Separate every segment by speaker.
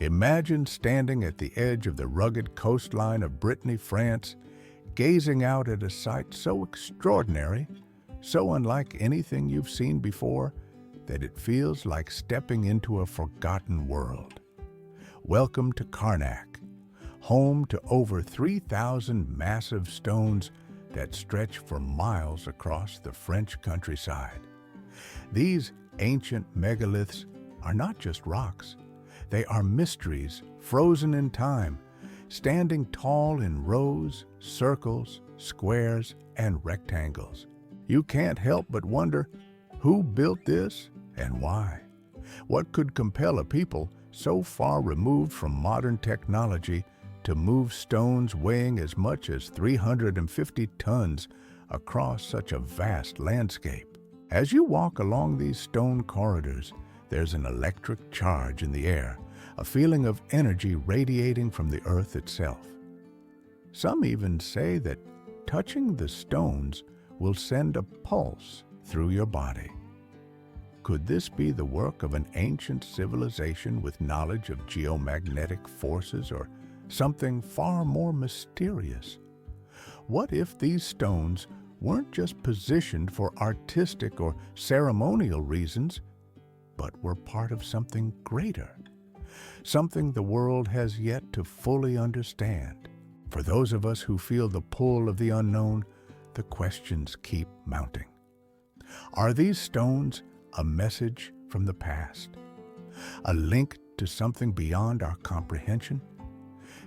Speaker 1: Imagine standing at the edge of the rugged coastline of Brittany, France, gazing out at a sight so extraordinary, so unlike anything you've seen before, that it feels like stepping into a forgotten world. Welcome to Carnac, home to over 3,000 massive stones that stretch for miles across the French countryside. These ancient megaliths are not just rocks. They are mysteries frozen in time, standing tall in rows, circles, squares, and rectangles. You can't help but wonder, who built this and why? What could compel a people so far removed from modern technology to move stones weighing as much as 350 tons across such a vast landscape? As you walk along these stone corridors, there's an electric charge in the air, a feeling of energy radiating from the earth itself. Some even say that touching the stones will send a pulse through your body. Could this be the work of an ancient civilization with knowledge of geomagnetic forces, or something far more mysterious? What if these stones weren't just positioned for artistic or ceremonial reasons, but were part of something greater, something the world has yet to fully understand? For those of us who feel the pull of the unknown, the questions keep mounting. Are these stones a message from the past, a link to something beyond our comprehension?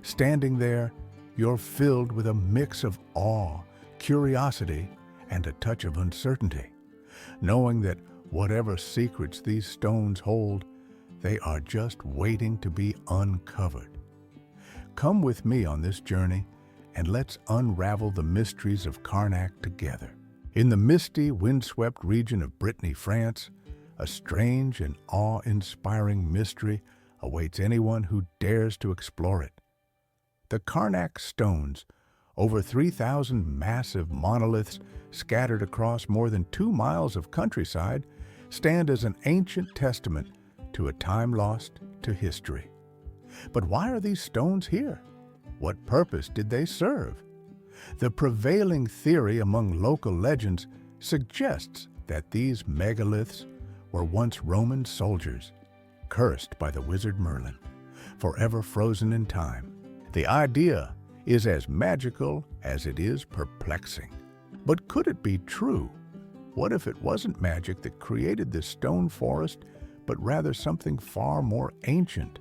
Speaker 1: Standing there, you're filled with a mix of awe, curiosity, and a touch of uncertainty, knowing that whatever secrets these stones hold, they are just waiting to be uncovered. Come with me on this journey, and let's unravel the mysteries of Carnac together. In the misty, windswept region of Brittany, France, a strange and awe-inspiring mystery awaits anyone who dares to explore it. The Carnac stones, over 3,000 massive monoliths scattered across more than 2 miles of countryside, stand as an ancient testament to a time lost to history. But why are these stones here? What purpose did they serve? The prevailing theory among local legends suggests that these megaliths were once Roman soldiers, cursed by the wizard Merlin, forever frozen in time. The idea is as magical as it is perplexing. But could it be true? What if it wasn't magic that created this stone forest, but rather something far more ancient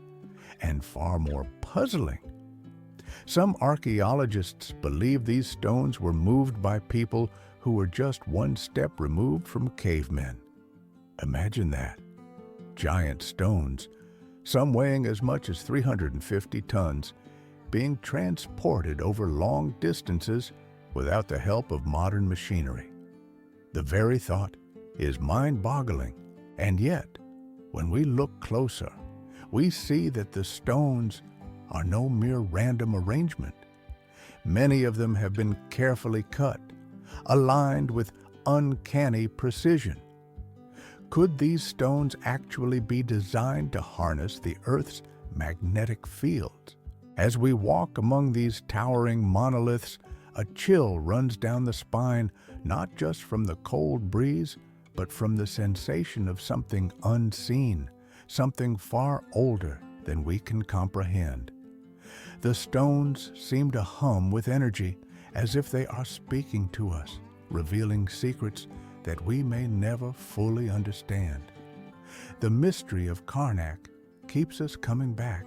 Speaker 1: and far more puzzling? Some archaeologists believe these stones were moved by people who were just one step removed from cavemen. Imagine that. Giant stones, some weighing as much as 350 tons, being transported over long distances without the help of modern machinery. The very thought is mind-boggling, and yet, when we look closer, we see that the stones are no mere random arrangement. Many of them have been carefully cut, aligned with uncanny precision. Could these stones actually be designed to harness the Earth's magnetic fields? As we walk among these towering monoliths, a chill runs down the spine, not just from the cold breeze, but from the sensation of something unseen, something far older than we can comprehend. The stones seem to hum with energy, as if they are speaking to us, revealing secrets that we may never fully understand. The mystery of Carnac keeps us coming back,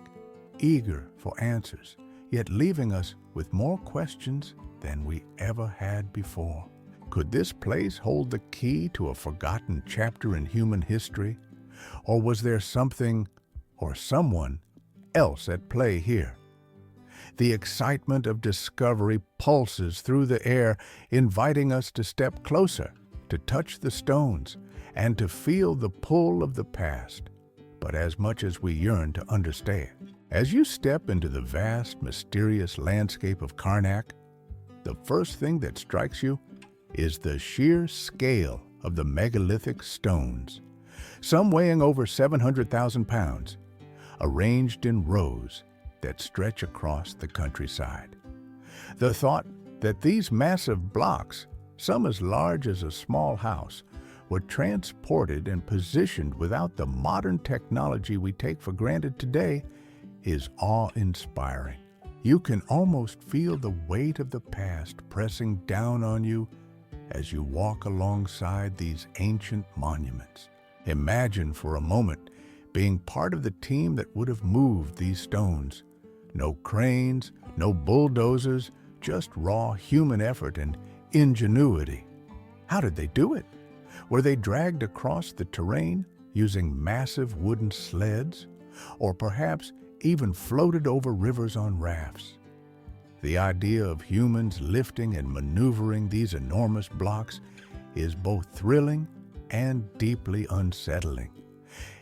Speaker 1: eager for answers, yet leaving us with more questions than we ever had before. Could this place hold the key to a forgotten chapter in human history? Or was there something or someone else at play here? The excitement of discovery pulses through the air, inviting us to step closer, to touch the stones, and to feel the pull of the past. But as much as we yearn to understand, as you step into the vast, mysterious landscape of Carnac, the first thing that strikes you is the sheer scale of the megalithic stones, some weighing over 700,000 pounds, arranged in rows that stretch across the countryside. The thought that these massive blocks, some as large as a small house, were transported and positioned without the modern technology we take for granted today is awe-inspiring. You can almost feel the weight of the past pressing down on you as you walk alongside these ancient monuments. Imagine for a moment being part of the team that would have moved these stones. No cranes, no bulldozers, just raw human effort and ingenuity. How did they do it? Were they dragged across the terrain using massive wooden sleds, or perhaps even floated over rivers on rafts? The idea of humans lifting and maneuvering these enormous blocks is both thrilling and deeply unsettling.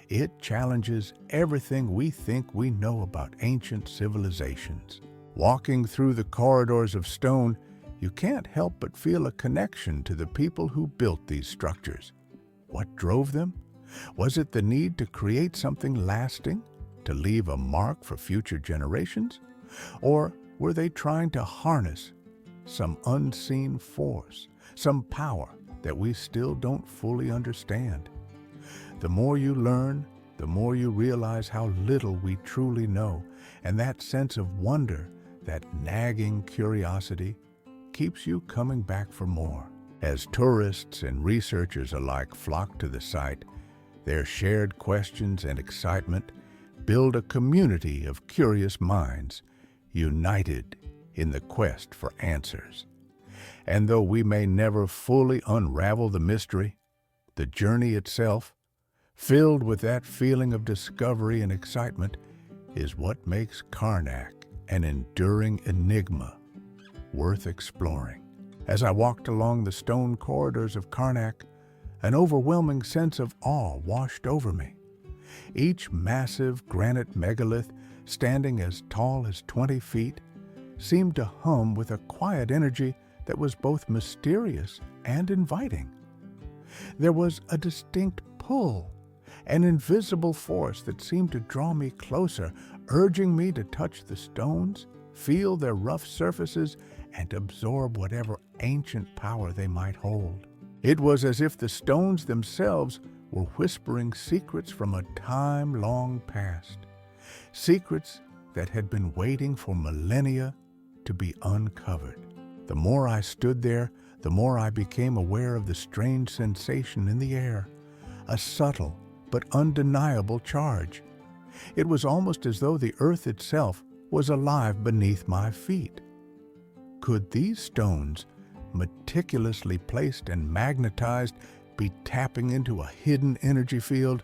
Speaker 1: It challenges everything we think we know about ancient civilizations. Walking through the corridors of stone, you can't help but feel a connection to the people who built these structures. What drove them? Was it the need to create something lasting, to leave a mark for future generations? Or were they trying to harness some unseen force, some power that we still don't fully understand? The more you learn, the more you realize how little we truly know, and that sense of wonder, that nagging curiosity, keeps you coming back for more. As tourists and researchers alike flock to the site, their shared questions and excitement build a community of curious minds, united in the quest for answers. And though we may never fully unravel the mystery, the journey itself, filled with that feeling of discovery and excitement, is what makes Carnac an enduring enigma worth exploring. As I walked along the stone corridors of Carnac, an overwhelming sense of awe washed over me. Each massive granite megalith, standing as tall as 20 feet, seemed to hum with a quiet energy that was both mysterious and inviting. There was a distinct pull, an invisible force that seemed to draw me closer, urging me to touch the stones, feel their rough surfaces, and absorb whatever ancient power they might hold. It was as if the stones themselves were whispering secrets from a time long past, secrets that had been waiting for millennia to be uncovered. The more I stood there, the more I became aware of the strange sensation in the air, a subtle but undeniable charge. It was almost as though the earth itself was alive beneath my feet. Could these stones, meticulously placed and magnetized, be tapping into a hidden energy field?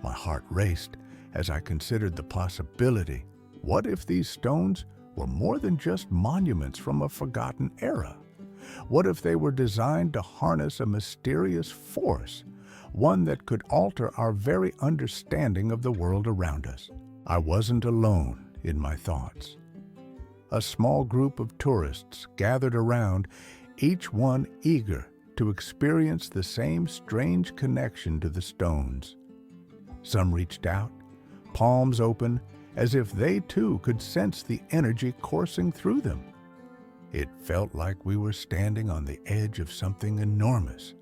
Speaker 1: My heart raced as I considered the possibility. What if these stones were more than just monuments from a forgotten era? What if they were designed to harness a mysterious force, one that could alter our very understanding of the world around us? I wasn't alone in my thoughts. A small group of tourists gathered around, each one eager to experience the same strange connection to the stones. Some reached out, palms open, as if they too could sense the energy coursing through them. It felt like we were standing on the edge of something enormous,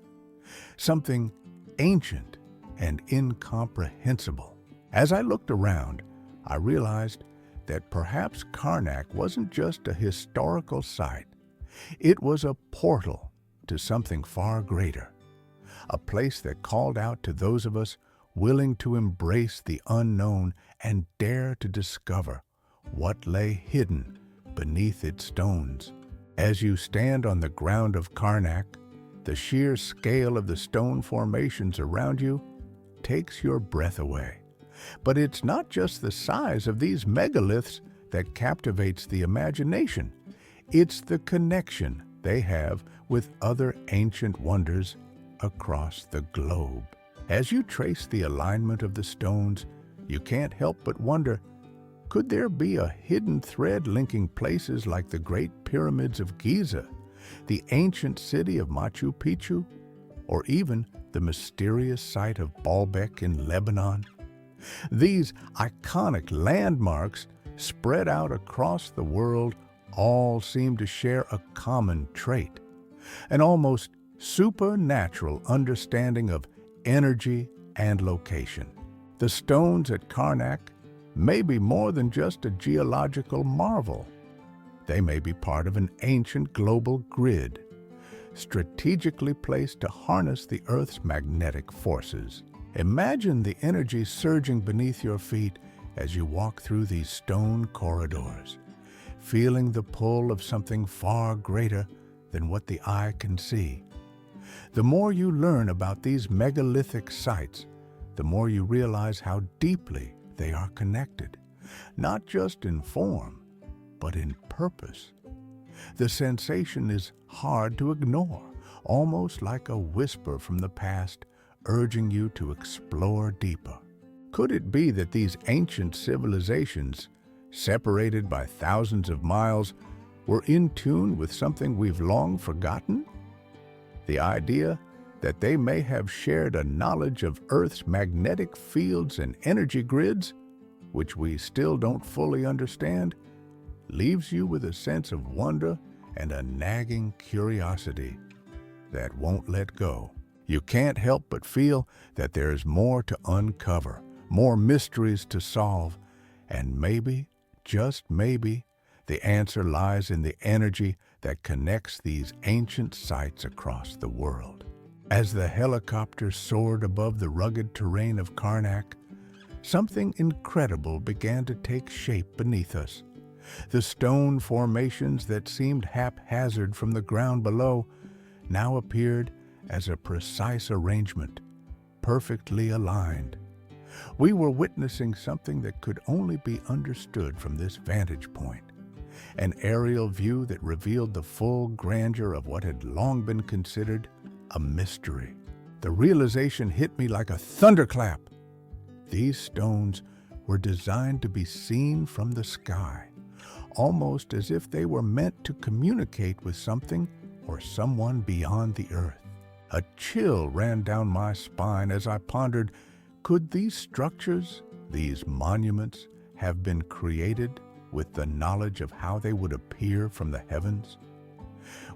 Speaker 1: something ancient and incomprehensible. As I looked around, I realized that perhaps Carnac wasn't just a historical site. It was a portal to something far greater, a place that called out to those of us willing to embrace the unknown and dare to discover what lay hidden beneath its stones. As you stand on the ground of Carnac, the sheer scale of the stone formations around you takes your breath away. But it's not just the size of these megaliths that captivates the imagination. It's the connection they have with other ancient wonders across the globe. As you trace the alignment of the stones, you can't help but wonder, could there be a hidden thread linking places like the Great Pyramids of Giza, the ancient city of Machu Picchu, or even the mysterious site of Baalbek in Lebanon? These iconic landmarks spread out across the world all seem to share a common trait, an almost supernatural understanding of energy and location. The stones at Carnac may be more than just a geological marvel. They may be part of an ancient global grid, strategically placed to harness the Earth's magnetic forces. Imagine the energy surging beneath your feet as you walk through these stone corridors, feeling the pull of something far greater than what the eye can see. The more you learn about these megalithic sites, the more you realize how deeply they are connected, not just in form, but in purpose. The sensation is hard to ignore, almost like a whisper from the past urging you to explore deeper. Could it be that these ancient civilizations, separated by thousands of miles, were in tune with something we've long forgotten? The idea that they may have shared a knowledge of Earth's magnetic fields and energy grids, which we still don't fully understand, leaves you with a sense of wonder and a nagging curiosity that won't let go. You can't help but feel that there's more to uncover, more mysteries to solve, and maybe, just maybe, the answer lies in the energy that connects these ancient sites across the world. As the helicopter soared above the rugged terrain of Carnac, something incredible began to take shape beneath us. The stone formations that seemed haphazard from the ground below now appeared as a precise arrangement, perfectly aligned. We were witnessing something that could only be understood from this vantage point, an aerial view that revealed the full grandeur of what had long been considered a mystery. The realization hit me like a thunderclap. These stones were designed to be seen from the sky, almost as if they were meant to communicate with something or someone beyond the earth. A chill ran down my spine as I pondered, could these structures, these monuments, have been created with the knowledge of how they would appear from the heavens?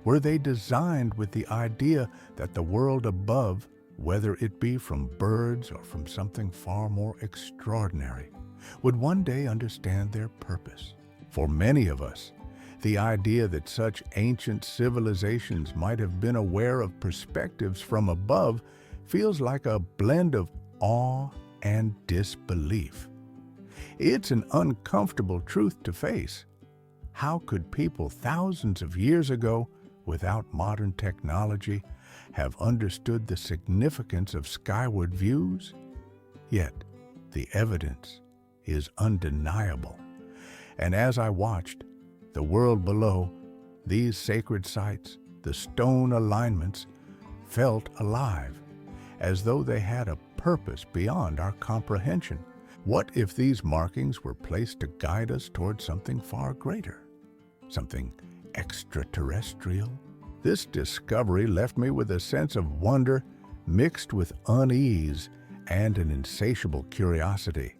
Speaker 1: Were they designed with the idea that the world above, whether it be from birds or from something far more extraordinary, would one day understand their purpose? For many of us, the idea that such ancient civilizations might have been aware of perspectives from above feels like a blend of awe and disbelief. It's an uncomfortable truth to face. How could people thousands of years ago, without modern technology, have understood the significance of skyward views? Yet, the evidence is undeniable. And as I watched, the world below, these sacred sites, the stone alignments, felt alive, as though they had a purpose beyond our comprehension. What if these markings were placed to guide us toward something far greater, something extraterrestrial? This discovery left me with a sense of wonder mixed with unease and an insatiable curiosity.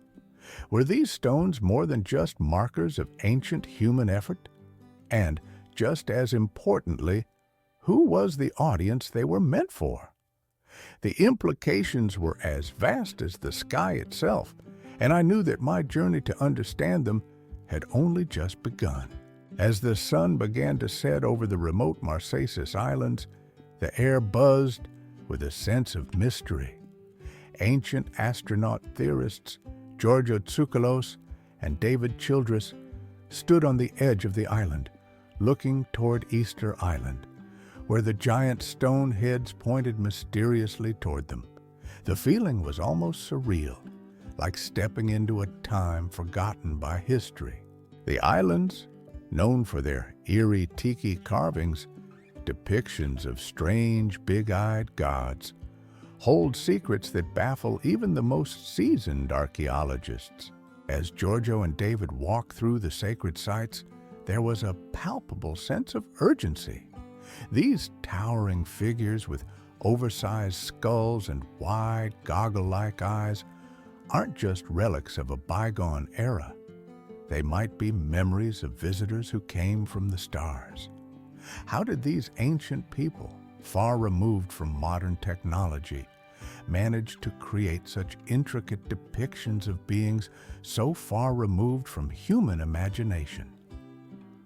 Speaker 1: Were these stones more than just markers of ancient human effort? And, just as importantly, who was the audience they were meant for? The implications were as vast as the sky itself, and I knew that my journey to understand them had only just begun. As the sun began to set over the remote Marquesas Islands, the air buzzed with a sense of mystery. Ancient astronaut theorists Giorgio Tsoukalos and David Childress stood on the edge of the island, looking toward Easter Island, where the giant stone heads pointed mysteriously toward them. The feeling was almost surreal, like stepping into a time forgotten by history. The islands, known for their eerie tiki carvings, depictions of strange, big-eyed gods, hold secrets that baffle even the most seasoned archaeologists. As Giorgio and David walked through the sacred sites, there was a palpable sense of urgency. These towering figures with oversized skulls and wide, goggle-like eyes aren't just relics of a bygone era. They might be memories of visitors who came from the stars. How did these ancient people, far removed from modern technology, manage to create such intricate depictions of beings so far removed from human imagination?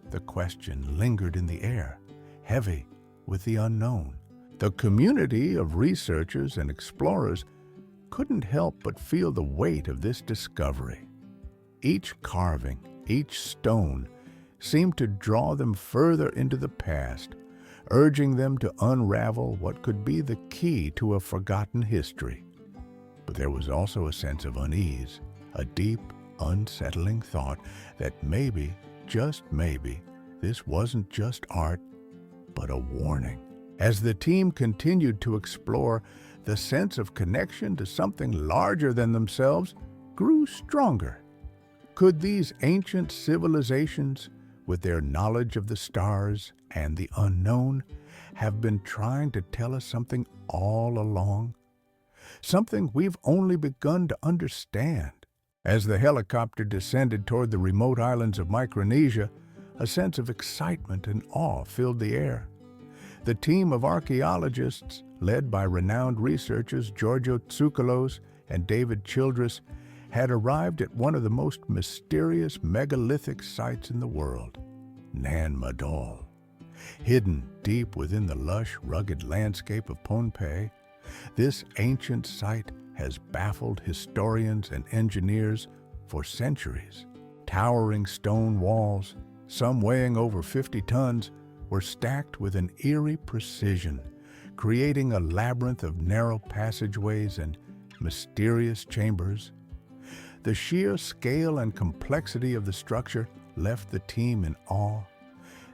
Speaker 1: The question lingered in the air, heavy with the unknown. The community of researchers and explorers couldn't help but feel the weight of this discovery. Each carving, each stone, seemed to draw them further into the past, urging them to unravel what could be the key to a forgotten history. But there was also a sense of unease, a deep, unsettling thought that maybe, just maybe, this wasn't just art, but a warning. As the team continued to explore, the sense of connection to something larger than themselves grew stronger. Could these ancient civilizations, with their knowledge of the stars and the unknown, have been trying to tell us something all along? Something we've only begun to understand. As the helicopter descended toward the remote islands of Micronesia, a sense of excitement and awe filled the air. The team of archaeologists, led by renowned researchers Giorgio Tsoukalos and David Childress, had arrived at one of the most mysterious megalithic sites in the world, Nan Madol. Hidden deep within the lush, rugged landscape of Pompeii, this ancient site has baffled historians and engineers for centuries. Towering stone walls, some weighing over 50 tons, were stacked with an eerie precision, creating a labyrinth of narrow passageways and mysterious chambers. The sheer scale and complexity of the structure left the team in awe.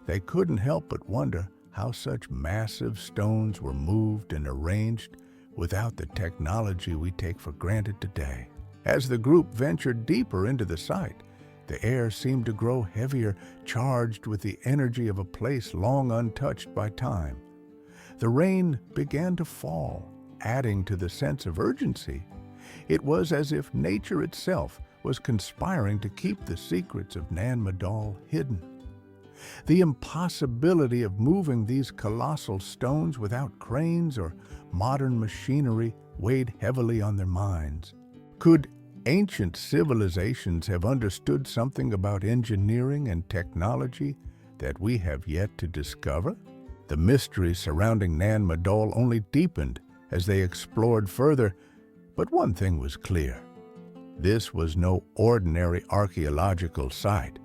Speaker 1: They couldn't help but wonder how such massive stones were moved and arranged without the technology we take for granted today. As the group ventured deeper into the site, the air seemed to grow heavier, charged with the energy of a place long untouched by time. The rain began to fall, adding to the sense of urgency. It was as if nature itself was conspiring to keep the secrets of Nan Madol hidden. The impossibility of moving these colossal stones without cranes or modern machinery weighed heavily on their minds. Could ancient civilizations have understood something about engineering and technology that we have yet to discover? The mystery surrounding Nan Madol only deepened as they explored further, but one thing was clear. This was no ordinary archaeological site.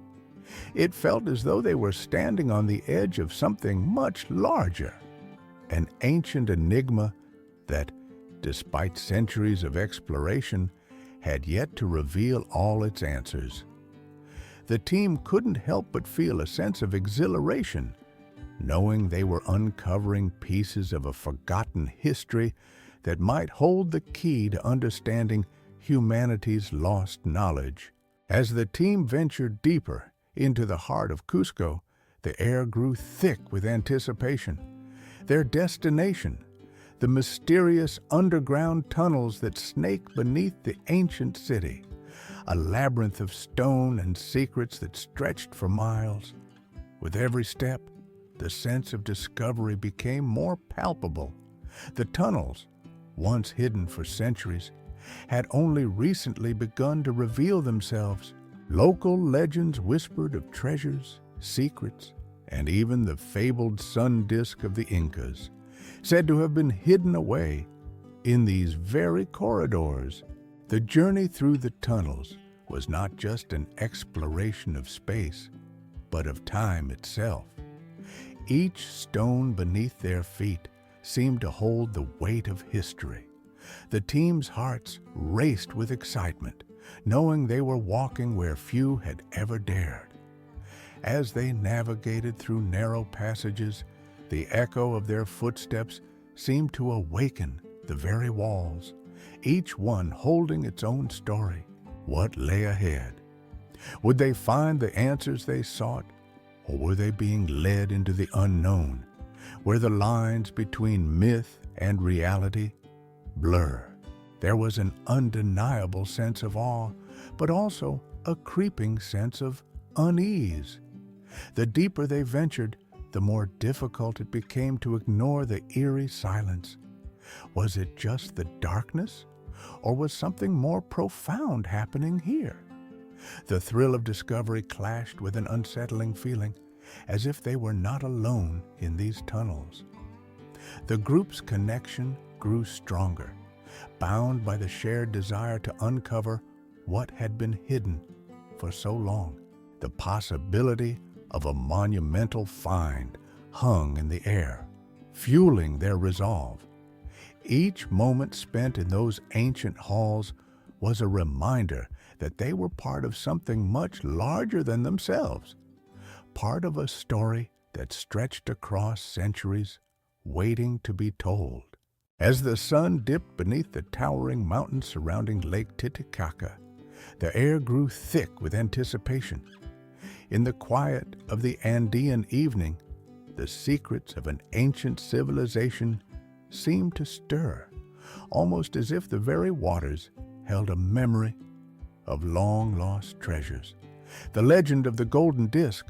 Speaker 1: It felt as though they were standing on the edge of something much larger, an ancient enigma that, despite centuries of exploration, had yet to reveal all its answers. The team couldn't help but feel a sense of exhilaration, knowing they were uncovering pieces of a forgotten history that might hold the key to understanding humanity's lost knowledge. As the team ventured deeper into the heart of Cusco, the air grew thick with anticipation. Their destination, the mysterious underground tunnels that snake beneath the ancient city, a labyrinth of stone and secrets that stretched for miles. With every step, the sense of discovery became more palpable. The tunnels, once hidden for centuries, had only recently begun to reveal themselves. Local legends whispered of treasures, secrets, and even the fabled sun disk of the Incas, said to have been hidden away in these very corridors. The journey through the tunnels was not just an exploration of space, but of time itself. Each stone beneath their feet seemed to hold the weight of history. The team's hearts raced with excitement, knowing they were walking where few had ever dared. As they navigated through narrow passages, the echo of their footsteps seemed to awaken the very walls, each one holding its own story. What lay ahead? Would they find the answers they sought, or were they being led into the unknown, where the lines between myth and reality blur? There was an undeniable sense of awe, but also a creeping sense of unease. The deeper they ventured, the more difficult it became to ignore the eerie silence. Was it just the darkness, or was something more profound happening here? The thrill of discovery clashed with an unsettling feeling, as if they were not alone in these tunnels. The group's connection grew stronger, bound by the shared desire to uncover what had been hidden for so long. The possibility of a monumental find hung in the air, fueling their resolve. Each moment spent in those ancient halls was a reminder that they were part of something much larger than themselves, part of a story that stretched across centuries, waiting to be told. As the sun dipped beneath the towering mountains surrounding Lake Titicaca, the air grew thick with anticipation. In the quiet of the Andean evening, the secrets of an ancient civilization seemed to stir, almost as if the very waters held a memory of long-lost treasures. The legend of the golden disc,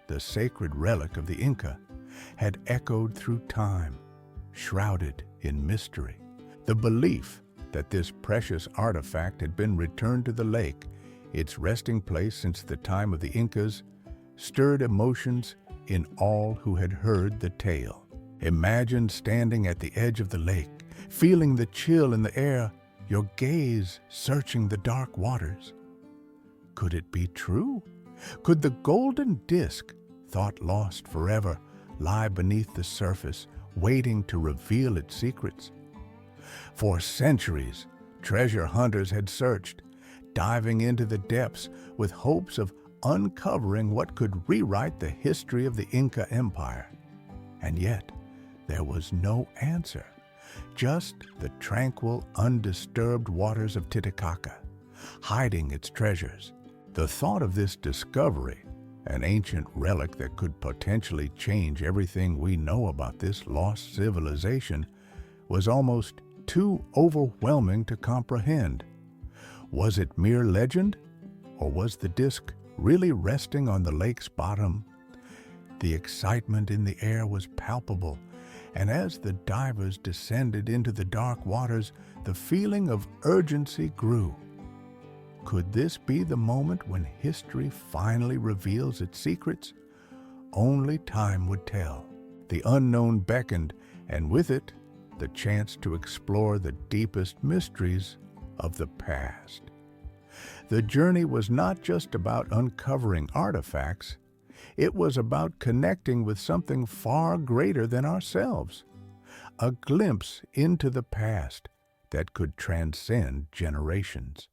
Speaker 1: the sacred relic of the Inca, had echoed through time, shrouded in mystery. The belief that this precious artifact had been returned to the lake, its resting place since the time of the Incas, stirred emotions in all who had heard the tale. Imagine standing at the edge of the lake, feeling the chill in the air, your gaze searching the dark waters. Could it be true? Could the golden disc, thought lost forever, lie beneath the surface, waiting to reveal its secrets? For centuries, treasure hunters had searched, diving into the depths with hopes of uncovering what could rewrite the history of the Inca Empire. And yet, there was no answer, just the tranquil, undisturbed waters of Titicaca, hiding its treasures. The thought of this discovery, an ancient relic that could potentially change everything we know about this lost civilization, was almost too overwhelming to comprehend. Was it mere legend, or was the disc really resting on the lake's bottom? The excitement in the air was palpable, and as the divers descended into the dark waters, the feeling of urgency grew. Could this be the moment when history finally reveals its secrets? Only time would tell. The unknown beckoned, and with it, the chance to explore the deepest mysteries of the past. The journey was not just about uncovering artifacts. It was about connecting with something far greater than ourselves, a glimpse into the past that could transcend generations.